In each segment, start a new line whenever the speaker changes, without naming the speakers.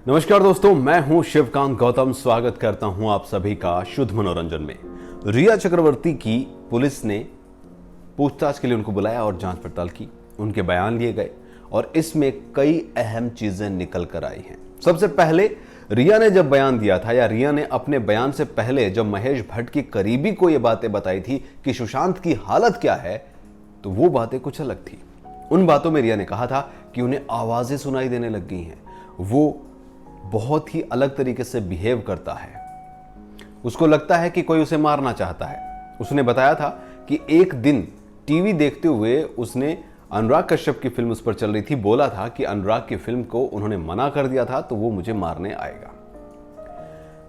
नमस्कार दोस्तों, मैं हूं शिवकांत गौतम। स्वागत करता हूं आप सभी का शुद्ध मनोरंजन में। रिया चक्रवर्ती की पुलिस ने पूछताछ के लिए उनको बुलाया और जांच पड़ताल की। उनके बयान लिए गए और इसमें कई अहम चीजें निकल कर आई हैं। सबसे पहले रिया ने जब बयान दिया था, या रिया ने अपने बयान से पहले जब महेश भट्ट की करीबी को यह बातें बताई थी कि सुशांत की हालत क्या है, तो वो बातें कुछ अलग थी। उन बातों में रिया ने कहा था कि उन्हें आवाजें सुनाई देने लग गई हैं, वो बहुत ही अलग तरीके से बिहेव करता है, उसको लगता है कि कोई उसे मारना चाहता है। उसने बताया था कि एक दिन टीवी देखते हुए उसने अनुराग कश्यप की फिल्म उस पर चल रही थी, बोला था कि अनुराग की फिल्म को उन्होंने मना कर दिया था तो वो मुझे मारने आएगा।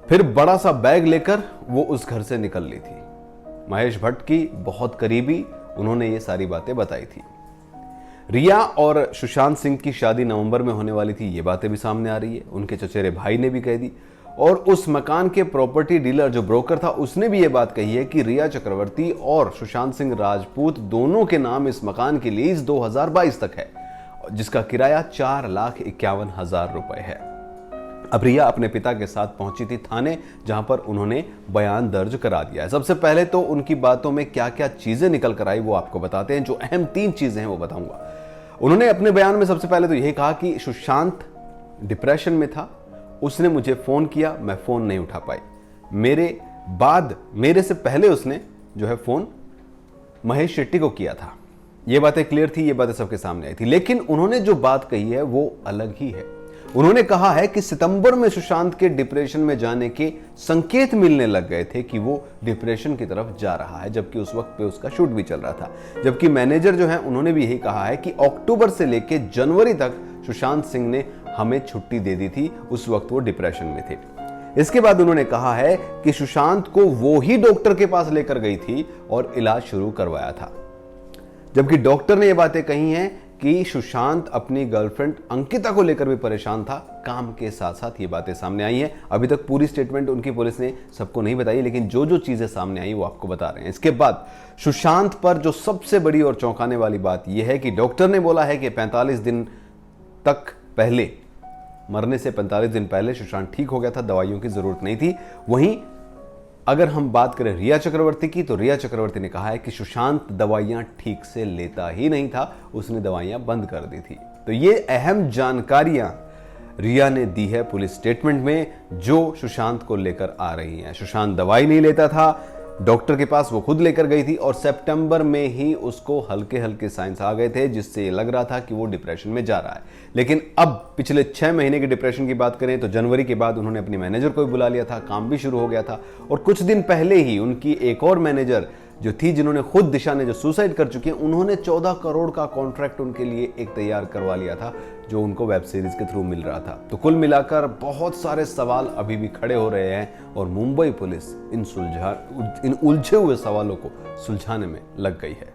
फिर बड़ा सा बैग लेकर वो उस घर से निकल ली थी। महेश भट्ट की बहुत करीबी उन्होंने ये सारी बातें बताई थी। रिया और सुशांत सिंह की शादी नवंबर में होने वाली थी, ये बातें भी सामने आ रही है। उनके चचेरे भाई ने भी कह दी और उस मकान के प्रॉपर्टी डीलर जो ब्रोकर था उसने भी ये बात कही है कि रिया चक्रवर्ती और सुशांत सिंह राजपूत दोनों के नाम इस मकान की लीज 2022 तक है, जिसका किराया 4,51,000 रुपए है। अब रिया अपने पिता के साथ पहुंची थी थाने, जहां पर उन्होंने बयान दर्ज करा दिया है। सबसे पहले तो उनकी बातों में क्या क्या चीजें निकल कर आई वो आपको बताते हैं। जो अहम 3 चीजें हैं वो बताऊंगा। उन्होंने अपने बयान में सबसे पहले तो यही कहा कि सुशांत डिप्रेशन में था, उसने मुझे फोन किया, मैं फोन नहीं उठा पाई। मेरे से पहले उसने जो है फोन महेश शेट्टी को किया था। ये बातें क्लियर थी, ये बातें सबके सामने आई थी। लेकिन उन्होंने जो बात कही है वो अलग ही है। उन्होंने कहा है कि सितंबर में सुशांत के डिप्रेशन में जाने के संकेत मिलने लग गए थे कि वो डिप्रेशन की तरफ जा रहा है, जबकि उस वक्त पे उसका शूट भी चल रहा था। जबकि मैनेजर जो है उन्होंने भी यही कहा है कि अक्टूबर से लेकर जनवरी तक सुशांत सिंह ने हमें छुट्टी दे दी थी, उस वक्त वो डिप्रेशन में थे। इसके बाद उन्होंने कहा है कि सुशांत को वो ही डॉक्टर के पास लेकर गई थी और इलाज शुरू करवाया था। जबकि डॉक्टर ने ये बातें कही हैं कि सुशांत अपनी गर्लफ्रेंड अंकिता को लेकर भी परेशान था। काम के साथ साथ ये बातें सामने आई हैं। अभी तक पूरी स्टेटमेंट उनकी पुलिस ने सबको नहीं बताई, लेकिन जो जो चीजें सामने आई वो आपको बता रहे हैं। इसके बाद सुशांत पर जो सबसे बड़ी और चौंकाने वाली बात यह है कि डॉक्टर ने बोला है कि 45 दिन तक पहले, मरने से 45 दिन पहले सुशांत ठीक हो गया था, दवाइयों की जरूरत नहीं थी। वहीं अगर हम बात करें रिया चक्रवर्ती की, तो रिया चक्रवर्ती ने कहा है कि सुशांत दवाइयां ठीक से लेता ही नहीं था, उसने दवाइयां बंद कर दी थी। तो ये अहम जानकारियां रिया ने दी है पुलिस स्टेटमेंट में, जो सुशांत को लेकर आ रही हैं। सुशांत दवाई नहीं लेता था, डॉक्टर के पास वो खुद लेकर गई थी और सितंबर में ही उसको हल्के हल्के साइंस आ गए थे, जिससे ये लग रहा था कि वो डिप्रेशन में जा रहा है। लेकिन अब पिछले 6 महीने के डिप्रेशन की बात करें तो जनवरी के बाद उन्होंने अपनी मैनेजर को भी बुला लिया था, काम भी शुरू हो गया था। और कुछ दिन पहले ही उनकी एक और मैनेजर जो थी, जिन्होंने खुद दिशा ने जो सुसाइड कर चुकी है, उन्होंने 14 करोड़ का कॉन्ट्रैक्ट उनके लिए एक तैयार करवा लिया था, जो उनको वेब सीरीज के थ्रू मिल रहा था। तो कुल मिलाकर बहुत सारे सवाल अभी भी खड़े हो रहे हैं और मुंबई पुलिस इन उलझे हुए सवालों को सुलझाने में लग गई है।